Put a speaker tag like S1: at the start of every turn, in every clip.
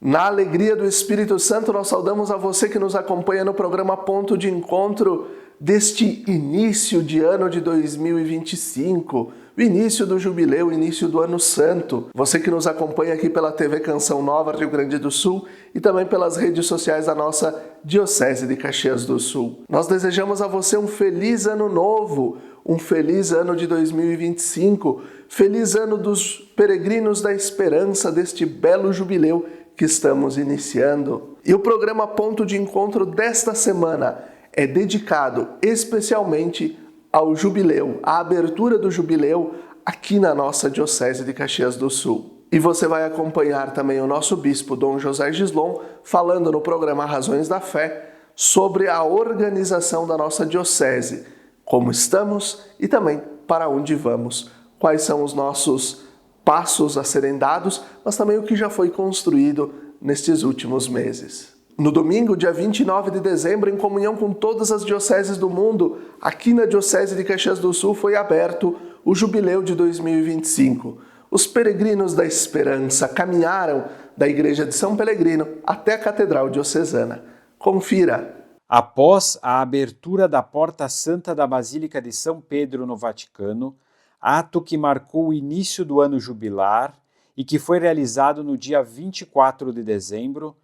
S1: Na alegria do Espírito Santo, nós saudamos a você que nos acompanha no programa Ponto de Encontro deste início de ano de 2025, o início do jubileu, o início do ano santo. Você que nos acompanha aqui pela TV Canção Nova Rio Grande do Sul e também pelas redes sociais da nossa Diocese de Caxias do Sul. Nós desejamos a você um feliz ano novo, um feliz ano de 2025, feliz ano dos peregrinos da esperança deste belo jubileu que estamos iniciando. E o programa Ponto de Encontro desta semana é dedicado especialmente ao jubileu, à abertura do jubileu aqui na nossa Diocese de Caxias do Sul. E você vai acompanhar também o nosso bispo Dom José Gislon falando no programa Razões da Fé sobre a organização da nossa Diocese, como estamos e também para onde vamos, quais são os nossos passos a serem dados, mas também o que já foi construído nestes últimos meses. No domingo, dia 29 de dezembro, em comunhão com todas as dioceses do mundo, aqui na Diocese de Caxias do Sul foi aberto o Jubileu de 2025. Os peregrinos da esperança caminharam da Igreja de São Pelegrino até a Catedral Diocesana. Confira!
S2: Após a abertura da Porta Santa da Basílica de São Pedro no Vaticano, ato que marcou o início do ano jubilar e que foi realizado no dia 24 de dezembro,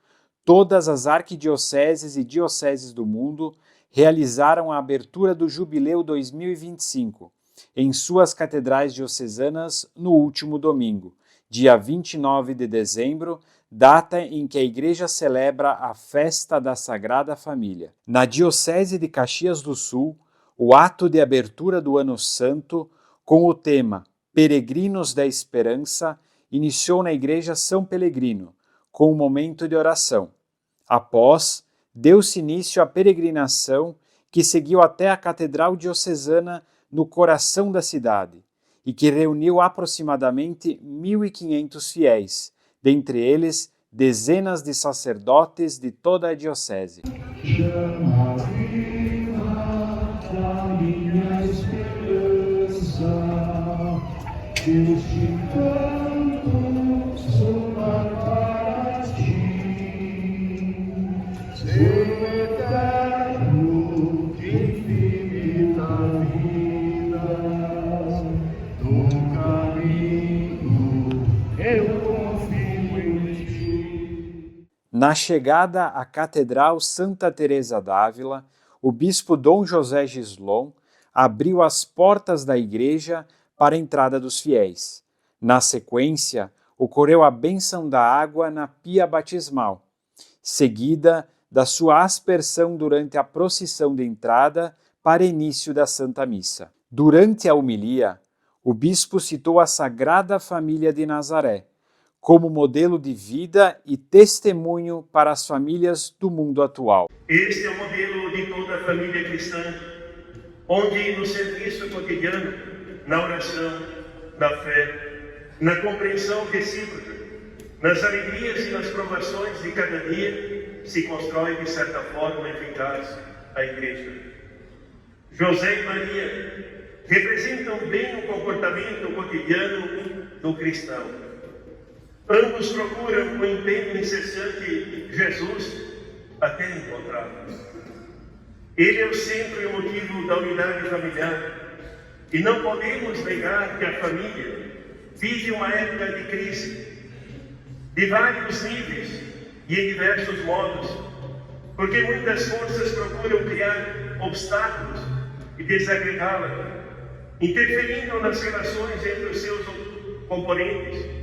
S2: todas as arquidioceses e dioceses do mundo realizaram a abertura do Jubileu 2025 em suas catedrais diocesanas no último domingo, dia 29 de dezembro, data em que a Igreja celebra a festa da Sagrada Família. Na Diocese de Caxias do Sul, o ato de abertura do Ano Santo, com o tema Peregrinos da Esperança, iniciou na Igreja São Pelegrino, com um momento de oração. Após, deu-se início à peregrinação que seguiu até a Catedral Diocesana no coração da cidade e que reuniu aproximadamente 1.500 fiéis, dentre eles dezenas de sacerdotes de toda a Diocese. Na chegada à Catedral Santa Teresa d'Ávila, o bispo Dom José Gislon abriu as portas da igreja para a entrada dos fiéis. Na sequência, ocorreu a bênção da água na pia batismal, seguida da sua aspersão durante a procissão de entrada para início da Santa Missa. Durante a homilia, o bispo citou a Sagrada Família de Nazaré como modelo de vida e testemunho para as famílias do mundo atual.
S3: Este é o modelo de toda a família cristã, onde no serviço cotidiano, na oração, na fé, na compreensão recíproca, nas alegrias e nas provações de cada dia, se constrói de certa forma eficaz a Igreja. José e Maria representam bem o comportamento cotidiano do cristão. Ambos procuram com empenho incessante Jesus até encontrá-lo. Ele é o centro e o motivo da unidade familiar. E não podemos negar que a família vive uma época de crise, de vários níveis e em diversos modos, porque muitas forças procuram criar obstáculos e desagregá-la, interferindo nas relações entre os seus componentes.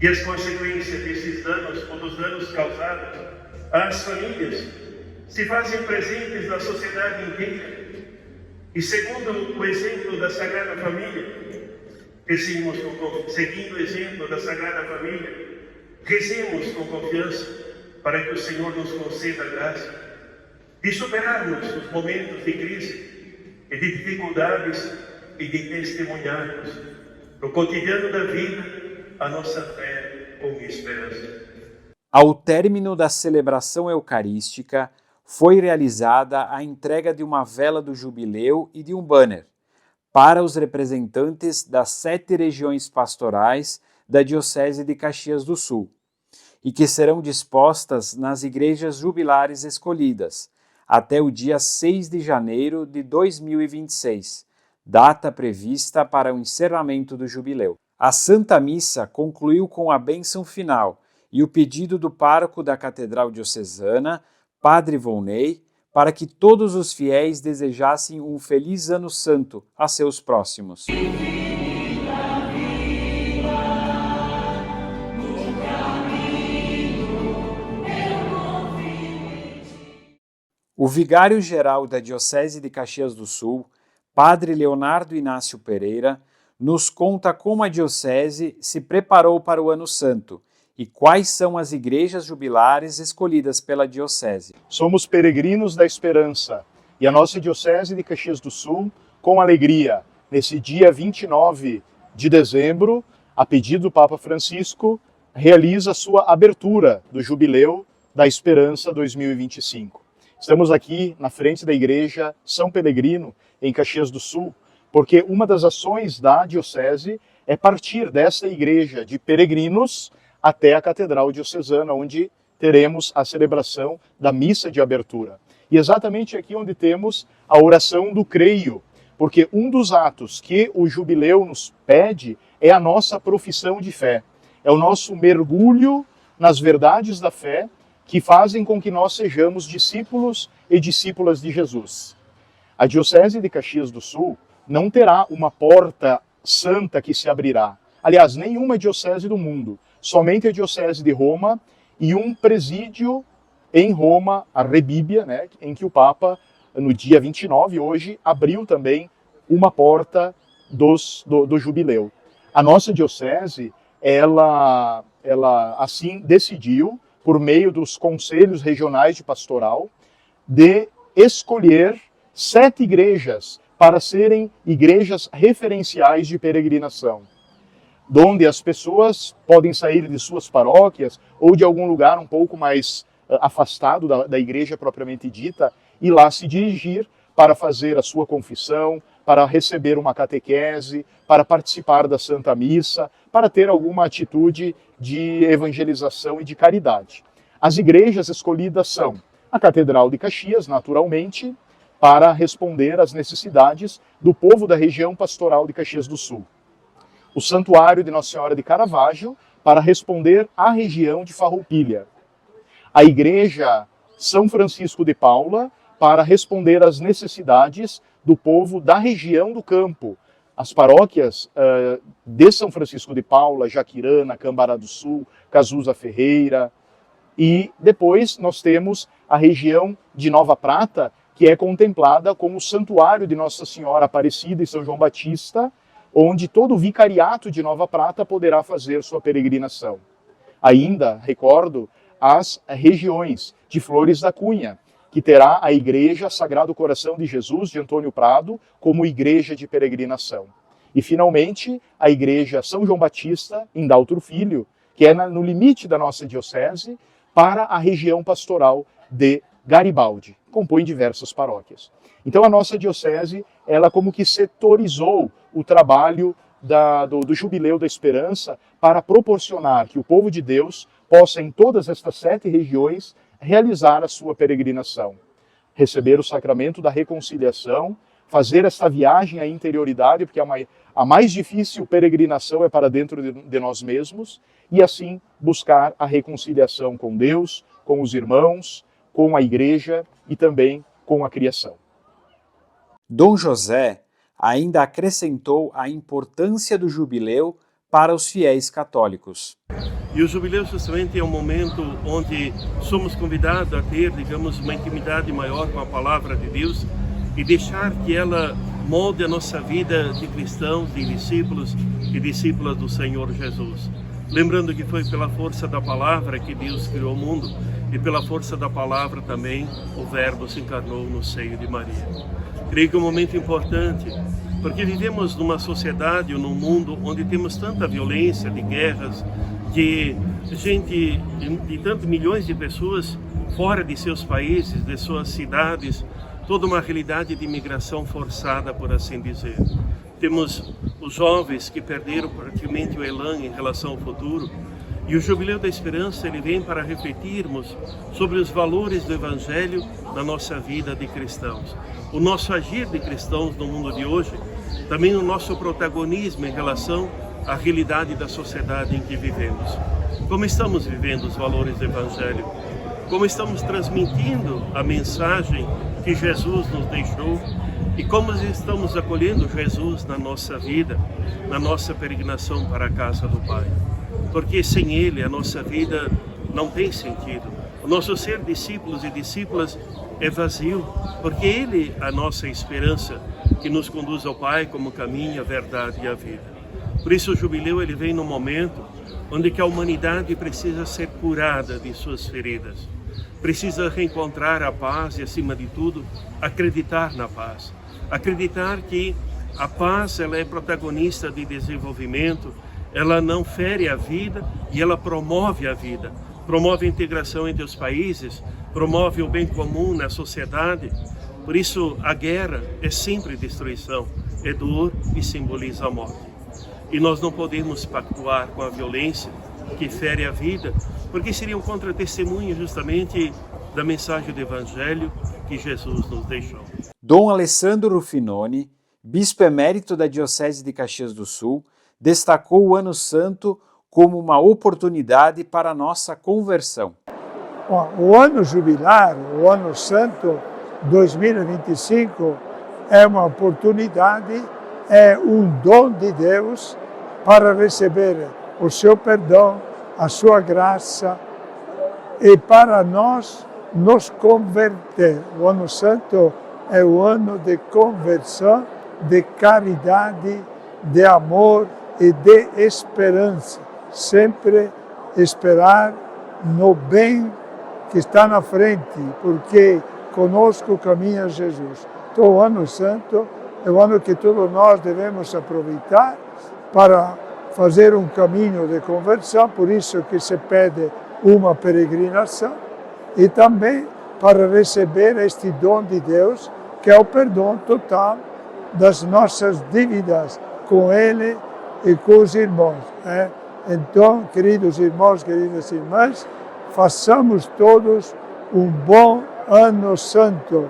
S3: E as consequências desses danos ou dos danos causados às famílias se fazem presentes na sociedade inteira. E segundo o exemplo da Sagrada Família, seguindo o exemplo da Sagrada Família, rezemos com confiança para que o Senhor nos conceda a graça de superarmos os momentos de crise e de dificuldades e de testemunharmos no cotidiano da vida a nossa fé com esperança.
S2: Ao término da celebração eucarística, foi realizada a entrega de uma vela do jubileu e de um banner para os representantes das 7 regiões pastorais da Diocese de Caxias do Sul. e que serão dispostas nas igrejas jubilares escolhidas, até o dia 6 de janeiro de 2026, data prevista para o encerramento do jubileu. A Santa Missa concluiu com a bênção final e o pedido do pároco da Catedral Diocesana, Padre Volney, para que todos os fiéis desejassem um feliz Ano Santo a seus próximos. O vigário-geral da Diocese de Caxias do Sul, Padre Leonardo Inácio Pereira, nos conta como a Diocese se preparou para o Ano Santo e quais são as igrejas jubilares escolhidas pela Diocese.
S4: Somos peregrinos da esperança e a nossa Diocese de Caxias do Sul, com alegria, nesse dia 29 de dezembro, a pedido do Papa Francisco, realiza a sua abertura do Jubileu da Esperança 2025. Estamos aqui na frente da Igreja São Pelegrino, em Caxias do Sul, porque uma das ações da Diocese é partir desta igreja de peregrinos até a Catedral Diocesana, onde teremos a celebração da missa de abertura. E exatamente aqui onde temos a oração do creio, porque um dos atos que o jubileu nos pede é a nossa profissão de fé, é o nosso mergulho nas verdades da fé que fazem com que nós sejamos discípulos e discípulas de Jesus. A Diocese de Caxias do Sul não terá uma porta santa que se abrirá. Aliás, nenhuma diocese do mundo. Somente a Diocese de Roma e um presídio em Roma, a Rebíbia, né, em que o Papa, no dia 29, hoje, abriu também uma porta do jubileu. A nossa Diocese, ela assim decidiu, por meio dos conselhos regionais de pastoral, de escolher 7 igrejas para serem igrejas referenciais de peregrinação, onde as pessoas podem sair de suas paróquias ou de algum lugar um pouco mais afastado da igreja propriamente dita e lá se dirigir para fazer a sua confissão, para receber uma catequese, para participar da Santa Missa, para ter alguma atitude de evangelização e de caridade. As igrejas escolhidas são a Catedral de Caxias, naturalmente, para responder às necessidades do povo da região pastoral de Caxias do Sul. O Santuário de Nossa Senhora de Caravaggio, para responder à região de Farroupilha. A Igreja São Francisco de Paula, para responder às necessidades do povo da região do campo. As paróquias de São Francisco de Paula, Jaquirana, Cambará do Sul, Casusa Ferreira. E depois nós temos a região de Nova Prata, que é contemplada como o Santuário de Nossa Senhora Aparecida e São João Batista, onde todo o vicariato de Nova Prata poderá fazer sua peregrinação. Ainda, recordo, as regiões de Flores da Cunha, que terá a Igreja Sagrado Coração de Jesus de Antônio Prado como igreja de peregrinação. E, finalmente, a Igreja São João Batista, em Daltro Filho, que é no limite da nossa diocese, para a região pastoral de Garibaldi, compõe diversas paróquias. Então, a nossa diocese, ela como que setorizou o trabalho do Jubileu da Esperança para proporcionar que o povo de Deus possa, em todas estas 7 regiões, realizar a sua peregrinação, receber o sacramento da reconciliação, fazer essa viagem à interioridade, porque a mais difícil peregrinação é para dentro de nós mesmos, e assim buscar a reconciliação com Deus, com os irmãos, com a igreja e também com a criação.
S2: Dom José ainda acrescentou a importância do jubileu para os fiéis católicos.
S3: E o jubileu justamente é um momento onde somos convidados a ter, digamos, uma intimidade maior com a palavra de Deus e deixar que ela molde a nossa vida de cristãos, de discípulos e discípulas do Senhor Jesus. Lembrando que foi pela força da palavra que Deus criou o mundo e pela força da palavra também o Verbo se encarnou no seio de Maria. Creio que é um momento importante, porque vivemos numa sociedade ou num mundo onde temos tanta violência, de guerras, de gente, de tantos milhões de pessoas fora de seus países, de suas cidades, toda uma realidade de imigração forçada, por assim dizer. Temos os jovens que perderam praticamente o elan em relação ao futuro, E o Jubileu da Esperança, ele vem para refletirmos sobre os valores do Evangelho na nossa vida de cristãos. O nosso agir de cristãos no mundo de hoje, também o nosso protagonismo em relação à realidade da sociedade em que vivemos. Como estamos vivendo os valores do Evangelho? Como estamos transmitindo a mensagem que Jesus nos deixou? E como estamos acolhendo Jesus na nossa vida, na nossa peregrinação para a casa do Pai? Porque sem Ele a nossa vida não tem sentido. O nosso ser discípulos e discípulas é vazio, porque Ele é a nossa esperança que nos conduz ao Pai como caminho, a verdade e a vida. Por isso o Jubileu ele vem num momento onde que a humanidade precisa ser curada de suas feridas. Precisa reencontrar a paz e, acima de tudo, acreditar na paz. Acreditar que a paz ela é protagonista de desenvolvimento, ela não fere a vida e ela promove a vida. Promove a integração entre os países, promove o bem comum na sociedade. Por isso, a guerra é sempre destruição, é dor e simboliza a morte. E nós não podemos pactuar com a violência que fere a vida, porque seria um contra-testemunho justamente da mensagem do Evangelho que Jesus nos deixou.
S2: Dom Alessandro Rufinoni, bispo emérito da Diocese de Caxias do Sul, destacou o Ano Santo como uma oportunidade para a nossa conversão.
S5: O ano jubilar, o Ano Santo 2025, é uma oportunidade, é um dom de Deus para receber o seu perdão, a sua graça e para nós nos converter. O Ano Santo é o ano de conversão, de caridade, de amor e de esperança. Sempre esperar no bem que está na frente, porque conosco caminha Jesus. Então, o Ano Santo é o ano que todos nós devemos aproveitar para fazer um caminho de conversão, por isso que se pede uma peregrinação, e também para receber este dom de Deus, que é o perdão total das nossas dívidas com Ele e com os irmãos. Então, queridos irmãos, queridas irmãs, façamos todos um bom Ano Santo.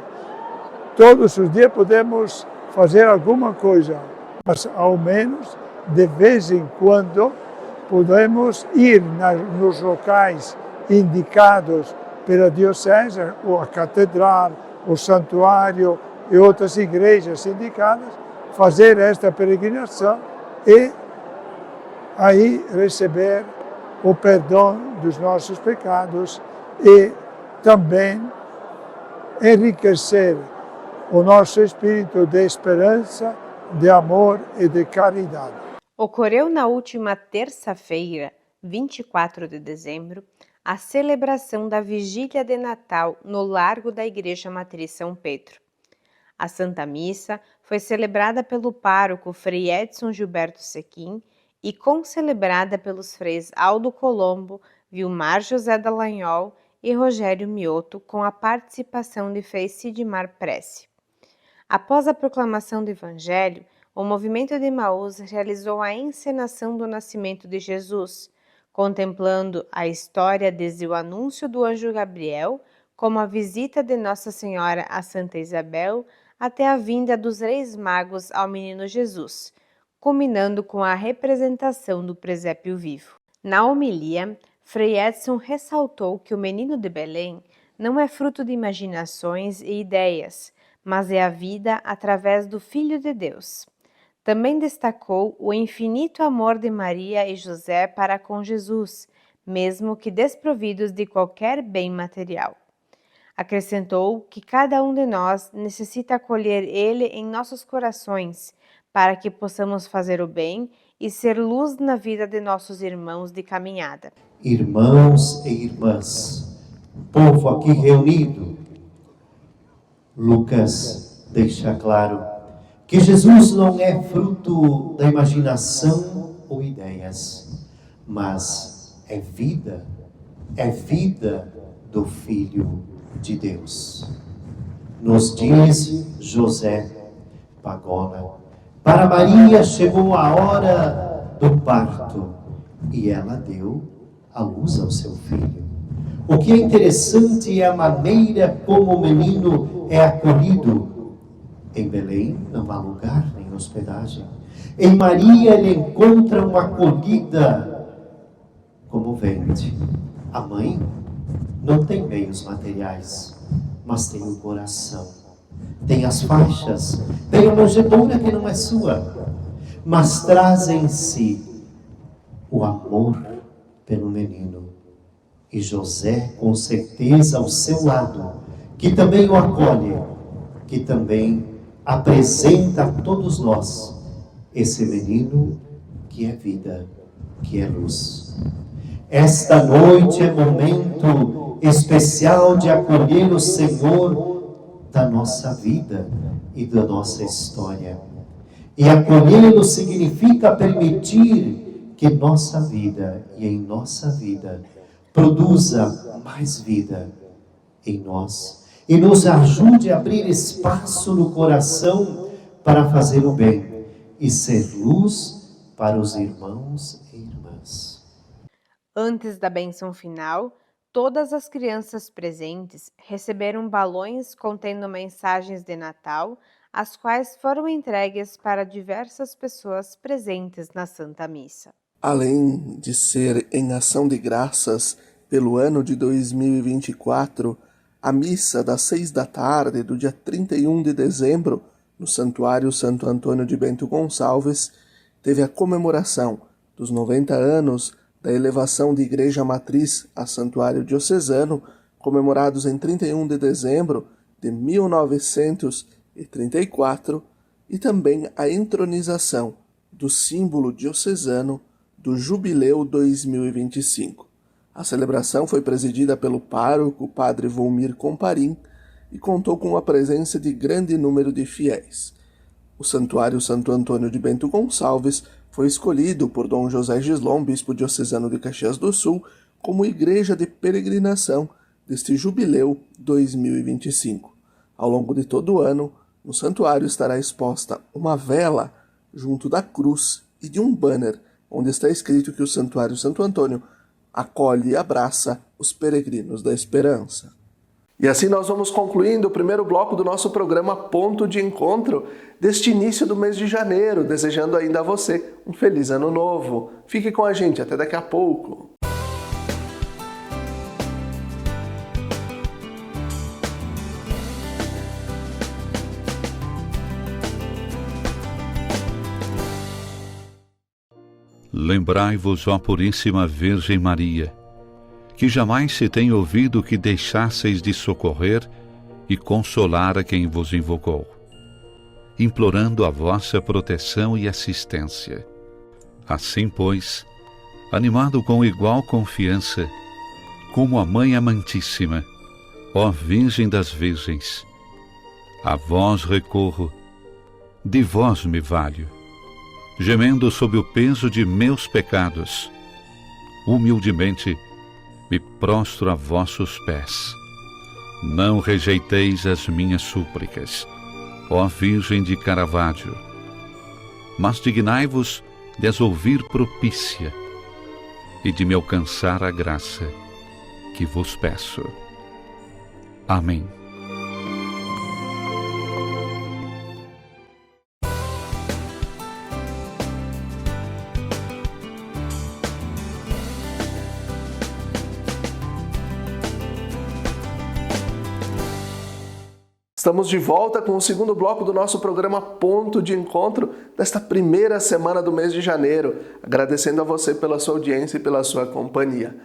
S5: Todos os dias podemos fazer alguma coisa, mas ao menos de vez em quando podemos ir nos locais indicados pela Diocese, ou a Catedral, o Santuário e outras igrejas indicadas, fazer esta peregrinação e aí receber o perdão dos nossos pecados e também enriquecer o nosso espírito de esperança, de amor e de caridade.
S6: Ocorreu na última terça-feira, 24 de dezembro, a celebração da Vigília de Natal no Largo da Igreja Matriz São Pedro. A Santa Missa foi celebrada pelo pároco Frei Edson Gilberto Sequim e concelebrada pelos freis Aldo Colombo, Vilmar José Dallagnol e Rogério Mioto, com a participação de Frei Sidmar Prece. Após a proclamação do Evangelho, o movimento de Emaús realizou a encenação do nascimento de Jesus, contemplando a história desde o anúncio do anjo Gabriel, como a visita de Nossa Senhora a Santa Isabel, até a vinda dos Reis Magos ao menino Jesus, culminando com a representação do presépio vivo. Na homilia, Frei Edson ressaltou que o menino de Belém não é fruto de imaginações e ideias, mas é a vida através do Filho de Deus. Também destacou o infinito amor de Maria e José para com Jesus, mesmo que desprovidos de qualquer bem material. Acrescentou que cada um de nós necessita acolher Ele em nossos corações, para que possamos fazer o bem e ser luz na vida de nossos irmãos de caminhada.
S7: Irmãos e irmãs, povo aqui reunido, Lucas deixa claro que Jesus não é fruto da imaginação ou ideias, mas é vida do Filho de Deus. Nos diz José Pagola, para Maria chegou a hora do parto e ela deu a luz ao seu filho. O que é interessante é a maneira como o menino é acolhido. Em Belém não há lugar nem hospedagem. Em Maria ele encontra uma acolhida comovente. A mãe não tem meios materiais, mas tem o coração. Tem as faixas, tem a manjedoura que não é sua, mas traz em si o amor pelo menino. E José, com certeza, ao seu lado, que também o acolhe, que também apresenta a todos nós esse menino que é vida, que é luz. Esta noite é momento especial de acolher o Senhor da nossa vida e da nossa história. E acolhê-lo significa permitir que nossa vida e em nossa vida produza mais vida em nós e nos ajude a abrir espaço no coração para fazer o bem e ser luz para os irmãos e irmãs.
S6: Antes da bênção final, todas as crianças presentes receberam balões contendo mensagens de Natal, as quais foram entregues para diversas pessoas presentes na Santa Missa.
S1: Além de ser em ação de graças pelo ano de 2024, a missa das 6 da tarde do dia 31 de dezembro, no Santuário Santo Antônio de Bento Gonçalves, teve a comemoração dos 90 anos da elevação de Igreja Matriz a Santuário Diocesano, comemorados em 31 de dezembro de 1934, e também a entronização do símbolo diocesano do Jubileu 2025. A celebração foi presidida pelo pároco Padre Volmir Comparim e contou com a presença de grande número de fiéis. O Santuário Santo Antônio de Bento Gonçalves foi escolhido por Dom José Gislon, bispo diocesano de Caxias do Sul, como igreja de peregrinação deste Jubileu 2025. Ao longo de todo o ano, no santuário estará exposta uma vela junto da cruz e de um banner onde está escrito que o Santuário Santo Antônio acolhe e abraça os peregrinos da esperança. E assim nós vamos concluindo o primeiro bloco do nosso programa Ponto de Encontro deste início do mês de janeiro, desejando ainda a você um feliz ano novo. Fique com a gente, até daqui a pouco.
S8: Lembrai-vos, ó Puríssima Virgem Maria, que jamais se tem ouvido que deixasseis de socorrer e consolar a quem vos invocou, implorando a vossa proteção e assistência. Assim, pois, animado com igual confiança, como a Mãe Amantíssima, ó Virgem das Virgens, a vós recorro, de vós me valho, gemendo sob o peso de meus pecados, humildemente me prostro a vossos pés. Não rejeiteis as minhas súplicas, ó Virgem de Caravaggio, mas dignai-vos de as ouvir propícia e de me alcançar a graça que vos peço. Amém.
S1: Estamos de volta com o segundo bloco do nosso programa Ponto de Encontro desta primeira semana do mês de janeiro, agradecendo a você pela sua audiência e pela sua companhia.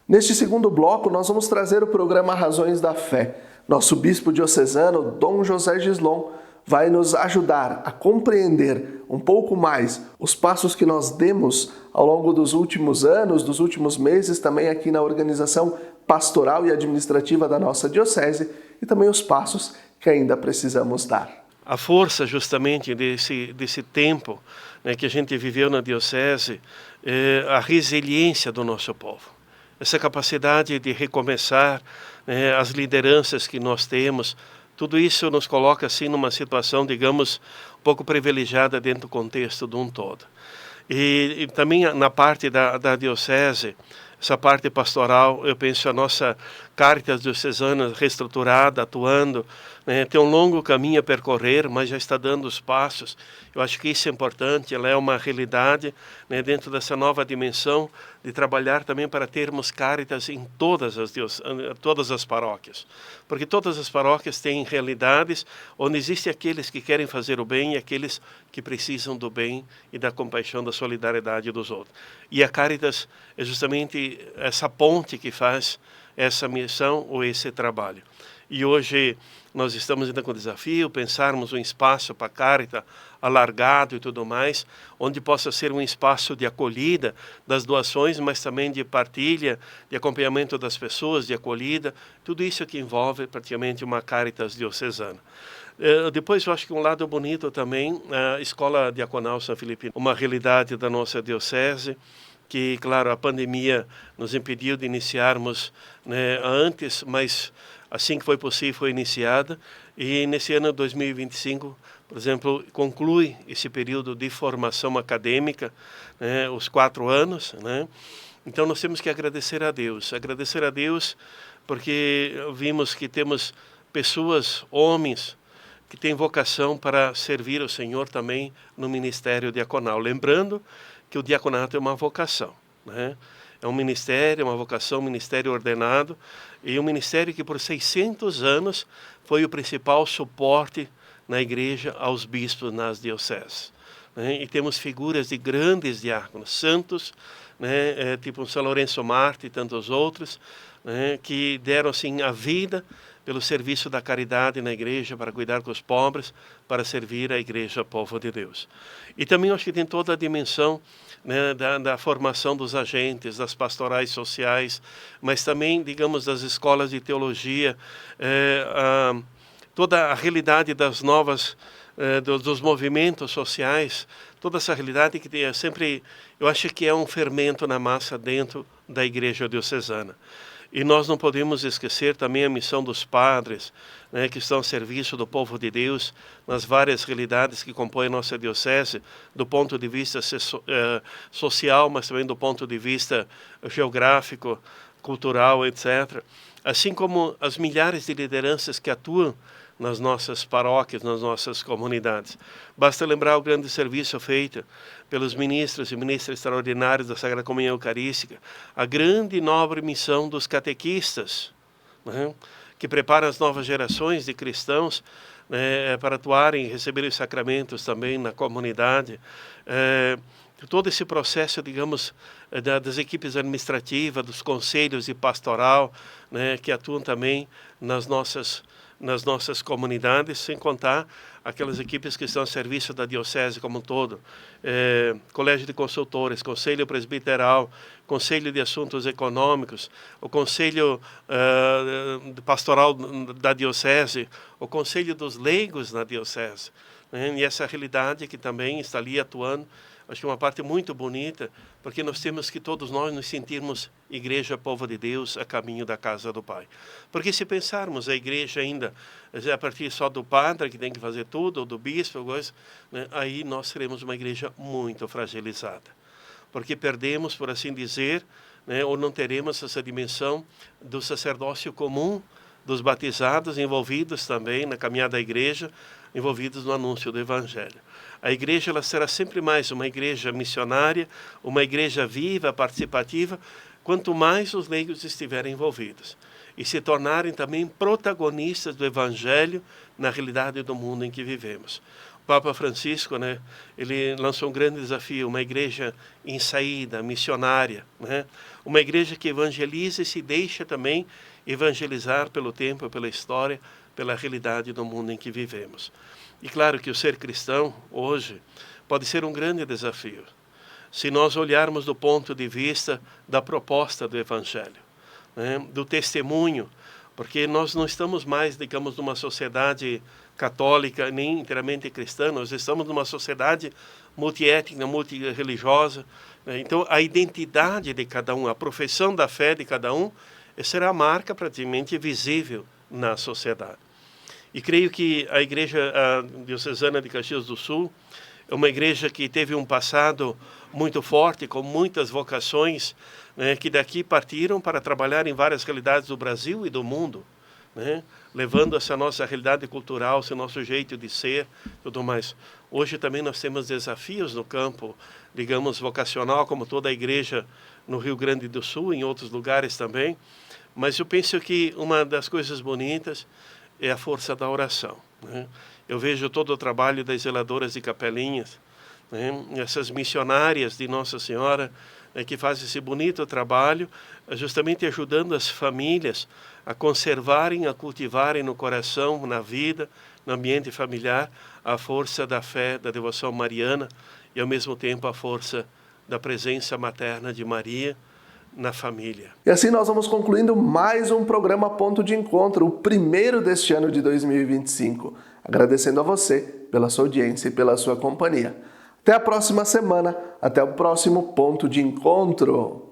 S1: Neste segundo bloco, nós vamos trazer o programa Razões da Fé. Nosso bispo diocesano, Dom José Gislon, vai nos ajudar a compreender um pouco mais os passos que nós demos ao longo dos últimos anos, dos últimos meses, também aqui na organização pastoral e administrativa da nossa diocese, e também os passos que ainda precisamos dar.
S3: A força justamente desse tempo, né, que a gente viveu na diocese, é a resiliência do nosso povo. Essa capacidade de recomeçar, né, as lideranças que nós temos, tudo isso nos coloca assim numa situação, digamos, um pouco privilegiada dentro do contexto de um todo. E também na parte da diocese, essa parte pastoral, eu penso a nossa Caritas Diocesana reestruturada, atuando, né, tem um longo caminho a percorrer, mas já está dando os passos. Eu acho que isso é importante, ela é uma realidade, né, dentro dessa nova dimensão de trabalhar também para termos Caritas em todas as paróquias. Porque todas as paróquias têm realidades onde existem aqueles que querem fazer o bem e aqueles que precisam do bem e da compaixão, da solidariedade dos outros. E a Caritas é justamente essa ponte que faz essa missão ou esse trabalho. E hoje nós estamos ainda com o desafio, pensarmos um espaço para a Caritas alargado e tudo mais, onde possa ser um espaço de acolhida das doações, mas também de partilha, de acompanhamento das pessoas, de acolhida, tudo isso que envolve praticamente uma Caritas diocesana. Depois eu acho que um lado bonito também, a Escola Diaconal São Filipe, uma realidade da nossa diocese, que, claro, a pandemia nos impediu de iniciarmos, né, antes, mas assim que foi possível foi iniciada, e nesse ano 2025, por exemplo, conclui esse período de formação acadêmica, né, os 4 anos, né? Então nós temos que agradecer a Deus porque vimos que temos pessoas, homens, que têm vocação para servir o Senhor também no ministério diaconal. Lembrando que o diaconato é uma vocação, né? É um ministério, uma vocação, um ministério ordenado, e um ministério que por 600 anos foi o principal suporte na igreja aos bispos nas dioceses, né? E temos figuras de grandes diáconos, santos, né? Tipo São Lourenço Marte e tantos outros, né? Que deram assim a vida pelo serviço da caridade na igreja, para cuidar com os pobres, para servir a igreja, povo de Deus. E também acho que tem toda a dimensão, né, da formação dos agentes, das pastorais sociais, mas também, digamos, das escolas de teologia, toda a realidade das novas, dos movimentos sociais, toda essa realidade que tem sempre, eu acho que é um fermento na massa dentro da igreja diocesana. E nós não podemos esquecer também a missão dos padres, né, que estão a serviço do povo de Deus nas várias realidades que compõem a nossa diocese, do ponto de vista social, mas também do ponto de vista geográfico, cultural, etc. Assim como as milhares de lideranças que atuam nas nossas paróquias, nas nossas comunidades. Basta lembrar o grande serviço feito pelos ministros e ministras extraordinários da Sagrada Comunhão Eucarística, a grande e nobre missão dos catequistas, né, que preparam as novas gerações de cristãos, né, para atuarem e receberem os sacramentos também na comunidade. Todo esse processo, digamos, das equipes administrativas, dos conselhos de pastoral, né, que atuam também nas nossas comunidades, sem contar aquelas equipes que estão a serviço da diocese como um todo, colégio de consultores, conselho presbiteral, conselho de assuntos econômicos, o conselho pastoral da diocese, o conselho dos leigos na diocese, né? E essa realidade que também está ali atuando, acho que é uma parte muito bonita, porque nós temos que todos nós nos sentirmos igreja, povo de Deus, a caminho da casa do Pai. Porque se pensarmos a igreja ainda a partir só do padre, que tem que fazer tudo, ou do bispo, né, aí nós seremos uma igreja muito fragilizada. Porque perdemos, por assim dizer, né, ou não teremos essa dimensão do sacerdócio comum, dos batizados envolvidos também na caminhada da igreja, envolvidos no anúncio do Evangelho. A igreja ela será sempre mais uma igreja missionária, uma igreja viva, participativa, quanto mais os leigos estiverem envolvidos e se tornarem também protagonistas do Evangelho na realidade do mundo em que vivemos. O Papa Francisco, né, ele lançou um grande desafio, uma igreja em saída, missionária, né, uma igreja que evangeliza e se deixa também evangelizar pelo tempo, pela história, pela realidade do mundo em que vivemos. E claro que o ser cristão, hoje, pode ser um grande desafio, se nós olharmos do ponto de vista da proposta do Evangelho, né, do testemunho, porque nós não estamos mais, digamos, numa sociedade católica, nem inteiramente cristã, nós estamos numa sociedade multiétnica, multirreligiosa, né? Então a identidade de cada um, a profissão da fé de cada um, será a marca praticamente visível na sociedade. E creio que a Igreja Diocesana de Caxias do Sul É uma igreja que teve um passado muito forte, com muitas vocações, né, que daqui partiram para trabalhar em várias realidades do Brasil e do mundo, né, levando essa nossa realidade cultural, esse nosso jeito de ser, tudo mais. Hoje também nós temos desafios no campo, digamos, vocacional, como toda a igreja no Rio Grande do Sul, em outros lugares também, mas eu penso que uma das coisas bonitas é a força da oração, né? Eu vejo todo o trabalho das zeladoras de capelinhas, né? Essas missionárias de Nossa Senhora, né, que fazem esse bonito trabalho, justamente ajudando as famílias a conservarem, a cultivarem no coração, na vida, no ambiente familiar, a força da fé, da devoção mariana e, ao mesmo tempo, a força da presença materna de Maria na família.
S1: E assim nós vamos concluindo mais um programa Ponto de Encontro, o primeiro deste ano de 2025. Agradecendo a você pela sua audiência e pela sua companhia. Até a próxima semana, até o próximo Ponto de Encontro.